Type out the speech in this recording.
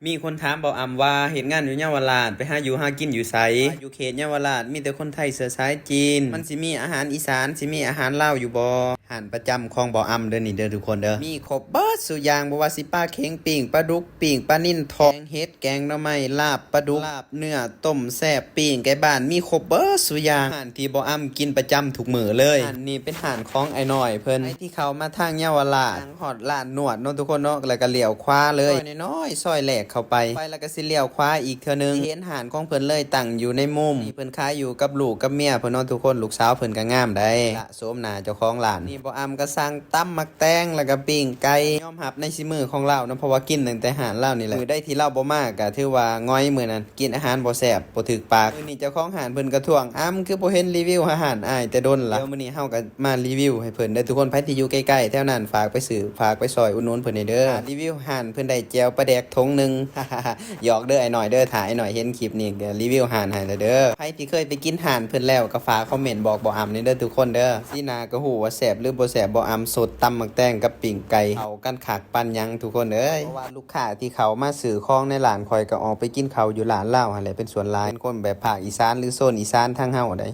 มีคนถามบ่อำว่าเฮ็ดงานอยู่เยาวราชไปหาอยู่หากินอยู่ไสอยู่เขตเยาวราชมีแต่คนไทยเชื้อสายจีนมันสิมีอาหารอีสานสิมีอาหารลาวอยู่บ่อาหารประจำของบ่อำเด้อนี่เด้อทุกคนเด้อมีครบเบิดซุอย่างบ่ว่าสิปลาเค็งปิ้งปลาดุกปิ้งปลานิ่นทอดแกงเห็ดแกงหน่อไม้ลาบปลาดุกลาบเนื้อต้มแซ่บปิ้งไก่บ้านมีครบเบิดซุอย่างอาหารที่บ่อำกินประจำทุกมื้อเลยอันนี้เป็นอาหารของไอ้น้อยเพิ่นไอ้ที่เขามาทางเยาวราชทางฮอดร้านนวดเนาะทุกคนเนาะแล้วก็เลี้ยวขวาเลยน้อยๆซอยแหลกเข้าไปแล้วก็สิเลี้ยวขวาอีกเทื่อนึงเห็นหานของเพิ่นเลยตั้งอยู่ในมุมนี่เพิ่นขายอยู่กับลูกกับเมียเพิ่นเนาะทุกคนลูกสาวเพิ่นก็งามได้ละโสมหน้าเจ้าของร้านนี่บ่อำก็สั่งตำมักแตงแล้วก็ปิ้งไก่ยอมรับในสิมือของเราเนาะเพราะว่ากินตั้งแต่หานเรานี่แหละมื้อได้ที่เราบ่มาก็ถือว่าง้อยมื้อนั้นกินอาหารบ่แซ่บบ่ถูกปากมื้อนี้เจ้าของหานเพิ่นก็ท่วงคือบ่เห็นรีวิวอาหารอ้ายแต่ดนล่ะเดี๋ยวมื้อนี้เฮาก็มารีวิวให้เพิ่นได้ทุกคนไผที่อยู่ใกล้ๆแถวนั้นฝากไปซื้อฝากไปซอยอุดหนุนเพิ่นเด้อรีวิวหานเพิ่นได้แจ่วปลาแดกถุงนึง หยอกเด้อไอ้หน่อยเด้อถ่ายหน่อยเห็นคลิปนี้เดี๋ยวรีวิวห่านให้เด้อใครที่เคยไปกินห่านเพิ่นแล้วก็ฝากคอมเมนต์บอกบ่อำนี่เด้อทุกคนเด้อสินาก็ฮู้ว่าแซ่บหรือบ่แซ่บบ่อำสดตำมักแตงกับปิ้งไก่เข้ากันคักปานหยังทุกคนเอ้ยเพราะว่าลูกค้าที่เขามาซื้อของในร้านข่อยก็ออกไปกินข้าวอยู่ร้านลาวหั่นแหละเป็นส่วนหลายเป็นคนแบบภาคอีสานหรือโซนอีสานทางเฮาได้